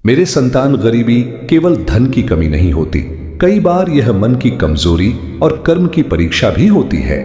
मेरे संतान, गरीबी केवल धन की कमी नहीं होती, कई बार यह मन की कमजोरी और कर्म की परीक्षा भी होती है।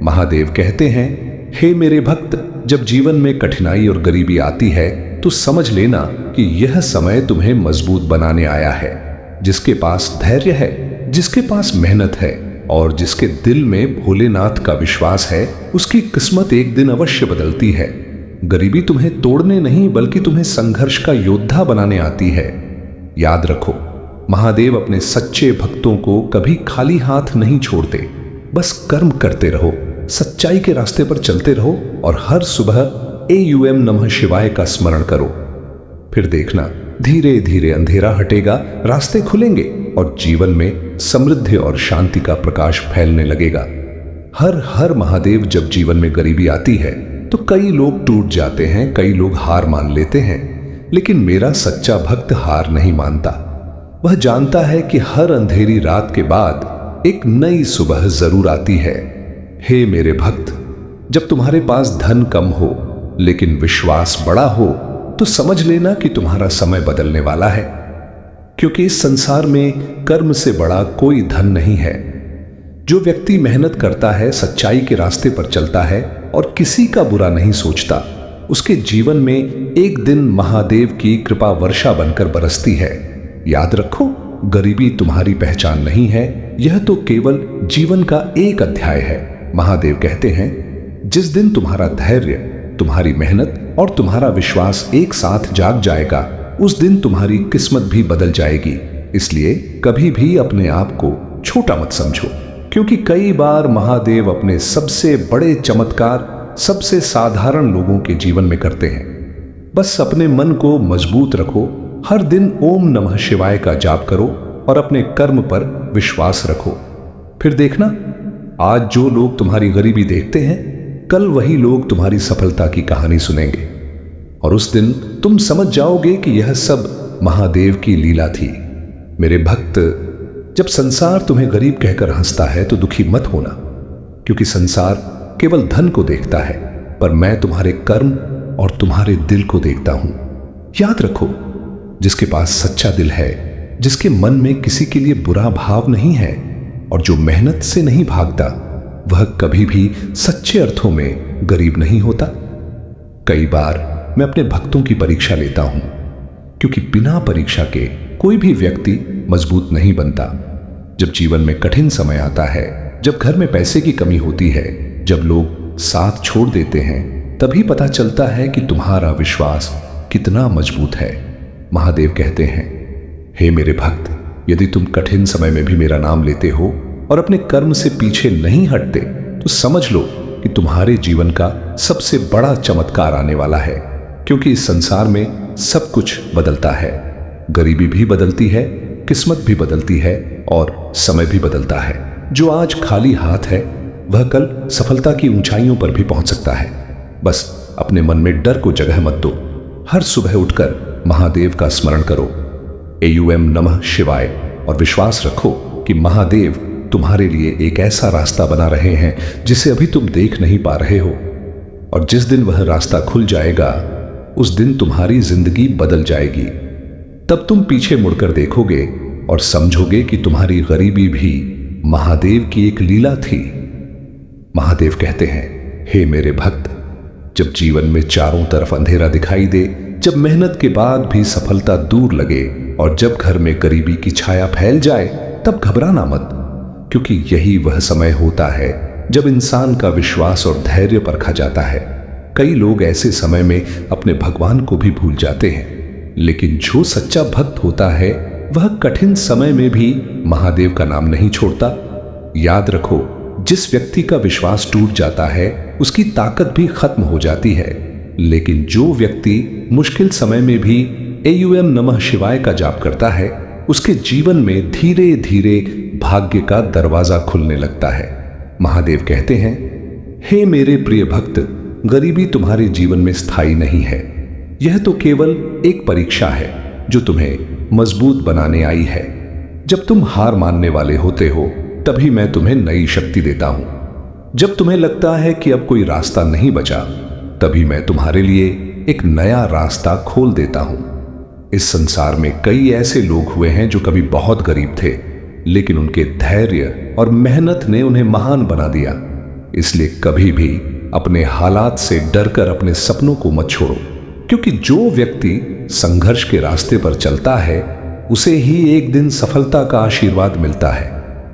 महादेव कहते हैं, हे मेरे भक्त, जब जीवन में कठिनाई और गरीबी आती है तो समझ लेना कि यह समय तुम्हें मजबूत बनाने आया है। जिसके पास धैर्य है, जिसके पास मेहनत है और जिसके दिल में भोलेनाथ का विश्वास है, उसकी किस्मत एक दिन अवश्य बदलती है। गरीबी तुम्हें तोड़ने नहीं बल्कि तुम्हें संघर्ष का योद्धा बनाने आती है। याद रखो, महादेव अपने सच्चे भक्तों को कभी खाली हाथ नहीं छोड़ते। बस कर्म करते रहो, सच्चाई के रास्ते पर चलते रहो और हर सुबह AUM नमः शिवाय का स्मरण करो। फिर देखना, धीरे धीरे अंधेरा हटेगा, रास्ते खुलेंगे और जीवन में समृद्धि और शांति का प्रकाश फैलने लगेगा। हर हर महादेव। जब जीवन में गरीबी आती है तो कई लोग टूट जाते हैं, कई लोग हार मान लेते हैं, लेकिन मेरा सच्चा भक्त हार नहीं मानता। वह जानता है कि हर अंधेरी रात के बाद एक नई सुबह जरूर आती है। हे मेरे भक्त, जब तुम्हारे पास धन कम हो लेकिन विश्वास बड़ा हो तो समझ लेना कि तुम्हारा समय बदलने वाला है, क्योंकि इस संसार में कर्म से बड़ा कोई धन नहीं है। जो व्यक्ति मेहनत करता है, सच्चाई के रास्ते पर चलता है और किसी का बुरा नहीं सोचता, उसके जीवन में एक दिन महादेव की कृपा वर्षा बनकर बरसती है। याद रखो, गरीबी तुम्हारी पहचान नहीं है, यह तो केवल जीवन का एक अध्याय है। महादेव कहते हैं, जिस दिन तुम्हारा धैर्य, तुम्हारी मेहनत और तुम्हारा विश्वास एक साथ जाग जाएगा, उस दिन तुम्हारी किस्मत भी बदल जाएगी। इसलिए कभी भी अपने आप को छोटा मत समझो, क्योंकि कई बार महादेव अपने सबसे बड़े चमत्कार सबसे साधारण लोगों के जीवन में करते हैं। बस अपने मन को मजबूत रखो, हर दिन ओम नमः शिवाय का जाप करो और अपने कर्म पर विश्वास रखो। फिर देखना, आज जो लोग तुम्हारी गरीबी देखते हैं, कल वही लोग तुम्हारी सफलता की कहानी सुनेंगे और उस दिन तुम समझ जाओगे कि यह सब महादेव की लीला थी। मेरे भक्त, जब संसार तुम्हें गरीब कहकर हंसता है तो दुखी मत होना, क्योंकि संसार केवल धन को देखता है, पर मैं तुम्हारे कर्म और तुम्हारे दिल को देखता हूं। याद रखो, जिसके पास सच्चा दिल है, जिसके मन में किसी के लिए बुरा भाव नहीं है और जो मेहनत से नहीं भागता, वह कभी भी सच्चे अर्थों में गरीब नहीं होता। कई बार मैं अपने भक्तों की परीक्षा लेता हूं, क्योंकि बिना परीक्षा के कोई भी व्यक्ति मजबूत नहीं बनता। जब जीवन में कठिन समय आता है, जब घर में पैसे की कमी होती है, जब लोग साथ छोड़ देते हैं, तभी पता चलता है कि तुम्हारा विश्वास कितना मजबूत है। महादेव कहते हैं, हे मेरे भक्त, यदि तुम कठिन समय में भी मेरा नाम लेते हो और अपने कर्म से पीछे नहीं हटते, तो समझ लो कि तुम्हारे जीवन का सबसे बड़ा चमत्कार आने वाला है। क्योंकि इस संसार में सब कुछ बदलता है, गरीबी भी बदलती है, किस्मत भी बदलती है और समय भी बदलता है। जो आज खाली हाथ है, वह कल सफलता की ऊंचाइयों पर भी पहुंच सकता है। बस अपने मन में डर को जगह मत दो, हर सुबह उठकर महादेव का स्मरण करो, AUM नमः शिवाय, और विश्वास रखो कि महादेव तुम्हारे लिए एक ऐसा रास्ता बना रहे हैं जिसे अभी तुम देख नहीं पा रहे हो। और जिस दिन वह रास्ता खुल जाएगा, उस दिन तुम्हारी जिंदगी बदल जाएगी। तब तुम पीछे मुड़कर देखोगे और समझोगे कि तुम्हारी गरीबी भी महादेव की एक लीला थी। महादेव कहते हैं, हे मेरे भक्त, जब जीवन में चारों तरफ अंधेरा दिखाई दे, जब मेहनत के बाद भी सफलता दूर लगे और जब घर में गरीबी की छाया फैल जाए, तब घबराना मत, क्योंकि यही वह समय होता है जब इंसान का विश्वास और धैर्य परखा जाता है। कई लोग ऐसे समय में अपने भगवान को भी भूल जाते हैं, लेकिन जो सच्चा भक्त होता है वह कठिन समय में भी महादेव का नाम नहीं छोड़ता। याद रखो, जिस व्यक्ति का विश्वास टूट जाता है उसकी ताकत भी खत्म हो जाती है, लेकिन जो व्यक्ति मुश्किल समय में भी AUM नमः शिवाय का जाप करता है, उसके जीवन में धीरे धीरे भाग्य का दरवाजा खुलने लगता है। महादेव कहते हैं, हे मेरे प्रिय भक्त, गरीबी तुम्हारे जीवन में स्थायी नहीं है, यह तो केवल एक परीक्षा है जो तुम्हें मजबूत बनाने आई है। जब तुम हार मानने वाले होते हो, तभी मैं तुम्हें नई शक्ति देता हूं। जब तुम्हें लगता है कि अब कोई रास्ता नहीं बचा, तभी मैं तुम्हारे लिए एक नया रास्ता खोल देता हूं। इस संसार में कई ऐसे लोग हुए हैं जो कभी बहुत गरीब थे, लेकिन उनके धैर्य और मेहनत ने उन्हें महान बना दिया। इसलिए कभी भी अपने हालात से डरकर अपने सपनों को मत छोड़ो, क्योंकि जो व्यक्ति संघर्ष के रास्ते पर चलता है उसे ही एक दिन सफलता का आशीर्वाद मिलता है।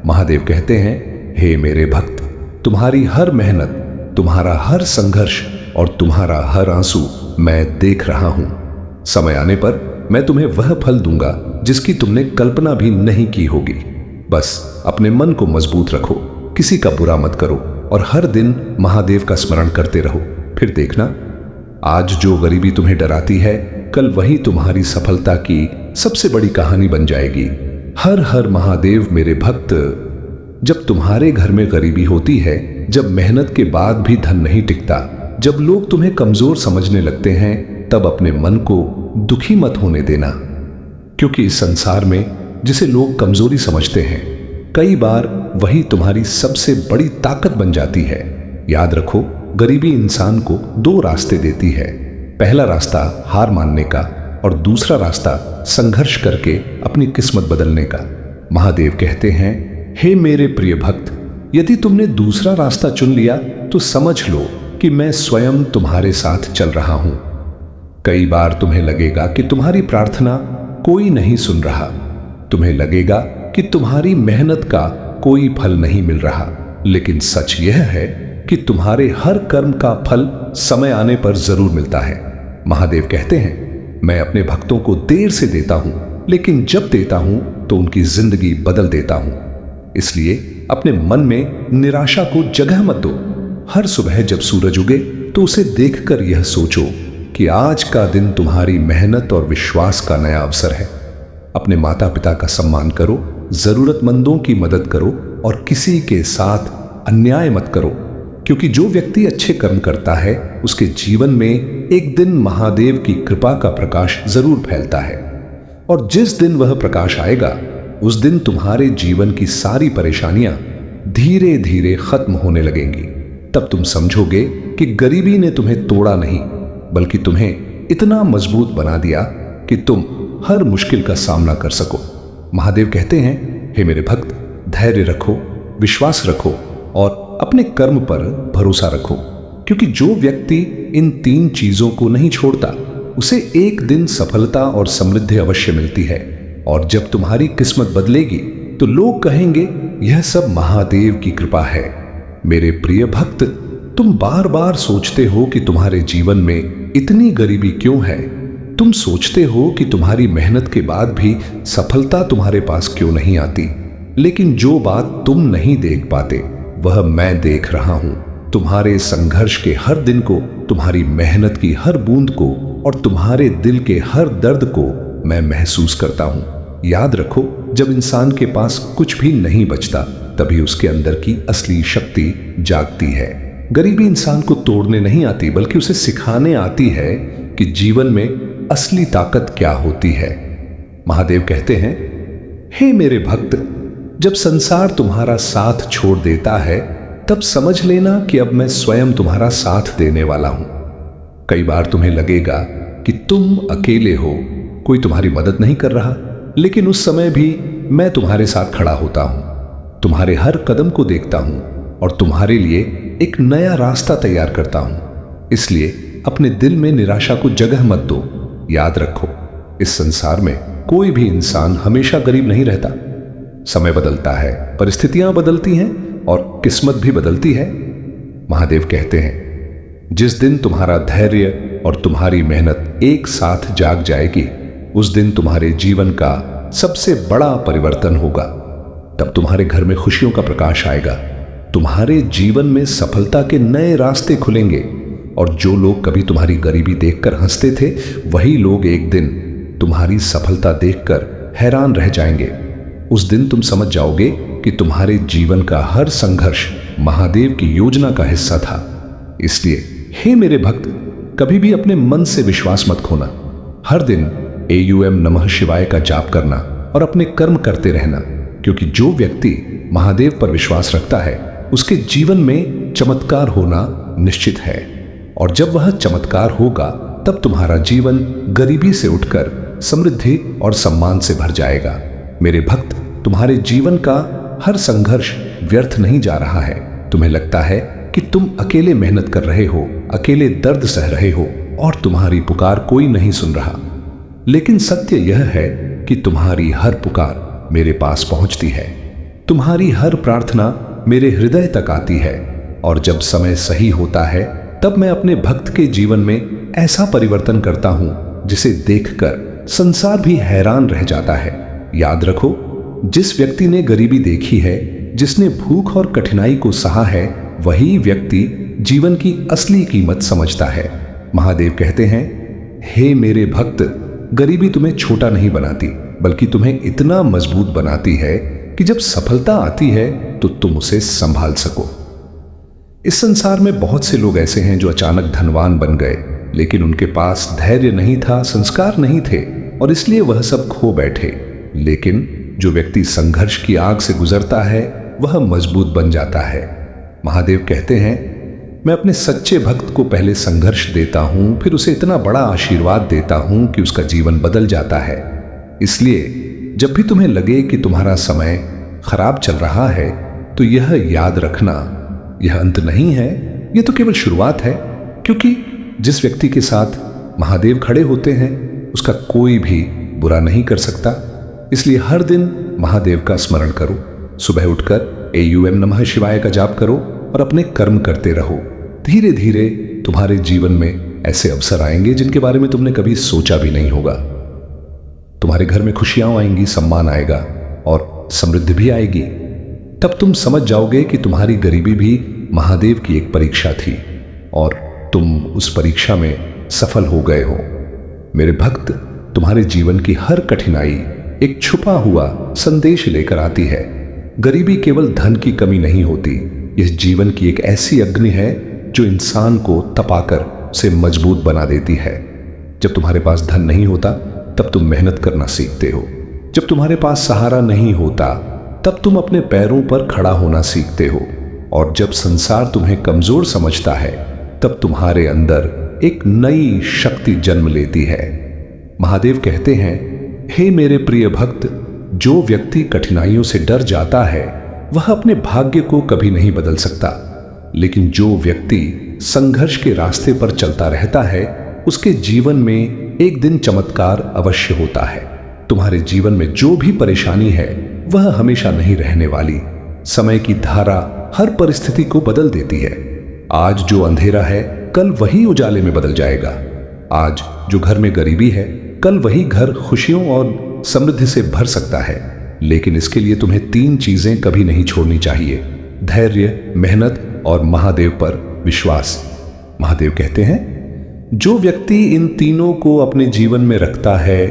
महादेव कहते हैं, हे मेरे भक्त, तुम्हारी हर मेहनत, तुम्हारा हर संघर्ष और तुम्हारा हर आंसू मैं देख रहा हूं। समय आने पर मैं तुम्हें वह फल दूंगा जिसकी तुमने कल्पना भी नहीं की होगी। बस अपने मन को मजबूत रखो, किसी का बुरा मत करो और हर दिन महादेव का स्मरण करते रहो। फिर देखना, आज जो गरीबी तुम्हें डराती है, कल वही तुम्हारी सफलता की सबसे बड़ी कहानी बन जाएगी। हर हर महादेव मेरे भक्त। जब तुम्हारे घर में गरीबी होती है, जब मेहनत के बाद भी धन नहीं टिकता, जब लोग तुम्हें कमजोर समझने लगते हैं, तब अपने मन को दुखी मत होने देना, क्योंकि इस संसार में जिसे लोग कमजोरी समझते हैं, कई बार वही तुम्हारी सबसे बड़ी ताकत बन जाती है। याद रखो, गरीबी इंसान को दो रास्ते देती है। पहला रास्ता हार मानने का और दूसरा रास्ता संघर्ष करके अपनी किस्मत बदलने का। महादेव कहते हैं, हे मेरे प्रिय भक्त, यदि तुमने दूसरा रास्ता चुन लिया तो समझ लो कि मैं स्वयं तुम्हारे साथ चल रहा हूं। कई बार तुम्हें लगेगा कि तुम्हारी प्रार्थना कोई नहीं सुन रहा, तुम्हें लगेगा कि तुम्हारी मेहनत का कोई फल नहीं मिल रहा, लेकिन सच यह है कि तुम्हारे हर कर्म का फल समय आने पर जरूर मिलता है। महादेव कहते हैं, मैं अपने भक्तों को देर से देता हूं, लेकिन जब देता हूं तो उनकी जिंदगी बदल देता हूं। इसलिए अपने मन में निराशा को जगह मत दो। हर सुबह जब सूरज उगे तो उसे देखकर यह सोचो कि आज का दिन तुम्हारी मेहनत और विश्वास का नया अवसर है। अपने माता पिता का सम्मान करो, जरूरतमंदों की मदद करो और किसी के साथ अन्याय मत करो, क्योंकि जो व्यक्ति अच्छे कर्म करता है उसके जीवन में एक दिन महादेव की कृपा का प्रकाश जरूर फैलता है। और जिस दिन वह प्रकाश आएगा, उस दिन तुम्हारे जीवन की सारी परेशानियां धीरे धीरे खत्म होने लगेंगी। तब तुम समझोगे कि गरीबी ने तुम्हें तोड़ा नहीं, बल्कि तुम्हें इतना मजबूत बना दिया कि तुम हर मुश्किल का सामना कर सको। महादेव कहते हैं, हे मेरे भक्त, धैर्य रखो, विश्वास रखो और अपने कर्म पर भरोसा रखो, क्योंकि जो व्यक्ति इन तीन चीजों को नहीं छोड़ता, उसे एक दिन सफलता और समृद्धि अवश्य मिलती है। और जब तुम्हारी किस्मत बदलेगी तो लोग कहेंगे, यह सब महादेव की कृपा है। मेरे प्रिय भक्त, तुम बार बार सोचते हो कि तुम्हारे जीवन में इतनी गरीबी क्यों है। तुम सोचते हो कि तुम्हारी मेहनत के बाद भी सफलता तुम्हारे पास क्यों नहीं आती, लेकिन जो बात तुम नहीं देख पाते वह मैं देख रहा हूं। तुम्हारे संघर्ष के हर दिन को, तुम्हारी मेहनत की हर बूंद को और तुम्हारे दिल के हर दर्द को मैं महसूस करता हूं। याद रखो, जब इंसान के पास कुछ भी नहीं बचता, तभी उसके अंदर की असली शक्ति जागती है। गरीबी इंसान को तोड़ने नहीं आती, बल्कि उसे सिखाने आती है कि जीवन में असली ताकत क्या होती है। महादेव कहते हैं, हे मेरे भक्त, जब संसार तुम्हारा साथ छोड़ देता है, तब समझ लेना कि अब मैं स्वयं तुम्हारा साथ देने वाला हूं। कई बार तुम्हें लगेगा कि तुम अकेले हो, कोई तुम्हारी मदद नहीं कर रहा, लेकिन उस समय भी मैं तुम्हारे साथ खड़ा होता हूं, तुम्हारे हर कदम को देखता हूं और तुम्हारे लिए एक नया रास्ता तैयार करता हूं। इसलिए अपने दिल में निराशा को जगह मत दो। याद रखो, इस संसार में कोई भी इंसान हमेशा गरीब नहीं रहता। समय बदलता है, परिस्थितियां बदलती हैं और किस्मत भी बदलती है। महादेव कहते हैं, जिस दिन तुम्हारा धैर्य और तुम्हारी मेहनत एक साथ जाग जाएगी, उस दिन तुम्हारे जीवन का सबसे बड़ा परिवर्तन होगा। तब तुम्हारे घर में खुशियों का प्रकाश आएगा, तुम्हारे जीवन में सफलता के नए रास्ते खुलेंगे और जो लोग कभी तुम्हारी गरीबी देखकर हंसते थे, वही लोग एक दिन तुम्हारी सफलता देखकर हैरान रह जाएंगे। उस दिन तुम समझ जाओगे कि तुम्हारे जीवन का हर संघर्ष महादेव की योजना का हिस्सा था। इसलिए हे मेरे भक्त, कभी भी अपने मन से विश्वास मत खोना। हर दिन AUM नमः शिवाय का जाप करना और अपने कर्म करते रहना, क्योंकि जो व्यक्ति महादेव पर विश्वास रखता है, उसके जीवन में चमत्कार होना निश्चित है। और जब वह चमत्कार होगा, तब तुम्हारा जीवन गरीबी से उठकर समृद्धि और सम्मान से भर जाएगा। मेरे भक्त, तुम्हारे जीवन का हर संघर्ष व्यर्थ नहीं जा रहा है। तुम्हें लगता है कि तुम अकेले मेहनत कर रहे हो, अकेले दर्द सह रहे हो और तुम्हारी पुकार कोई नहीं सुन रहा। लेकिन सत्य यह है कि तुम्हारी हर पुकार मेरे पास पहुंचती है। तुम्हारी हर प्रार्थना मेरे हृदय तक आती है और जब समय सही होता है तब मैं अपने भक्त के जीवन में ऐसा परिवर्तन करता हूं जिसे देखकर संसार भी हैरान रह जाता है। याद रखो, जिस व्यक्ति ने गरीबी देखी है, जिसने भूख और कठिनाई को सहा है, वही व्यक्ति जीवन की असली कीमत समझता है। महादेव कहते हैं, हे मेरे भक्त, गरीबी तुम्हें छोटा नहीं बनाती, बल्कि तुम्हें इतना मजबूत बनाती है कि जब सफलता आती है तो तुम उसे संभाल सको। इस संसार में बहुत से लोग ऐसे हैं जो अचानक धनवान बन गए, लेकिन उनके पास धैर्य नहीं था, संस्कार नहीं थे और इसलिए वह सब खो बैठे। लेकिन जो व्यक्ति संघर्ष की आग से गुजरता है वह मजबूत बन जाता है। महादेव कहते हैं, मैं अपने सच्चे भक्त को पहले संघर्ष देता हूं, फिर उसे इतना बड़ा आशीर्वाद देता हूं कि उसका जीवन बदल जाता है। इसलिए जब भी तुम्हें लगे कि तुम्हारा समय खराब चल रहा है तो यह याद रखना, यह अंत नहीं है, यह तो केवल शुरुआत है। क्योंकि जिस व्यक्ति के साथ महादेव खड़े होते हैं उसका कोई भी बुरा नहीं कर सकता। इसलिए हर दिन महादेव का स्मरण करो, सुबह उठकर AUM नमः शिवाय का जाप करो और अपने कर्म करते रहो। धीरे धीरे तुम्हारे जीवन में ऐसे अवसर आएंगे जिनके बारे में तुमने कभी सोचा भी नहीं होगा। तुम्हारे घर में खुशियां आएंगी, सम्मान आएगा और समृद्धि भी आएगी। तब तुम समझ जाओगे कि तुम्हारी गरीबी भी महादेव की एक परीक्षा थी और तुम उस परीक्षा में सफल हो गए हो। मेरे भक्त, तुम्हारे जीवन की हर कठिनाई एक छुपा हुआ संदेश लेकर आती है। गरीबी केवल धन की कमी नहीं होती, यह जीवन की एक ऐसी अग्नि है जो इंसान को तपाकर उसे मजबूत बना देती है। जब तुम्हारे पास धन नहीं होता तब तुम मेहनत करना सीखते हो। जब तुम्हारे पास सहारा नहीं होता तब तुम अपने पैरों पर खड़ा होना सीखते हो। और जब संसार तुम्हें कमजोर समझता है तब तुम्हारे अंदर एक नई शक्ति जन्म लेती है। महादेव कहते हैं, हे मेरे प्रिय भक्त, जो व्यक्ति कठिनाइयों से डर जाता है वह अपने भाग्य को कभी नहीं बदल सकता, लेकिन जो व्यक्ति संघर्ष के रास्ते पर चलता रहता है उसके जीवन में एक दिन चमत्कार अवश्य होता है। तुम्हारे जीवन में जो भी परेशानी है वह हमेशा नहीं रहने वाली। समय की धारा हर परिस्थिति को बदल देती है। आज जो अंधेरा है कल वही उजाले में बदल जाएगा। आज जो घर में गरीबी है कल वही घर खुशियों और समृद्धि से भर सकता है। लेकिन इसके लिए तुम्हें 3 चीजें कभी नहीं छोड़नी चाहिए: धैर्य, मेहनत और महादेव पर विश्वास। महादेव कहते हैं, जो व्यक्ति इन तीनों को अपने जीवन में रखता है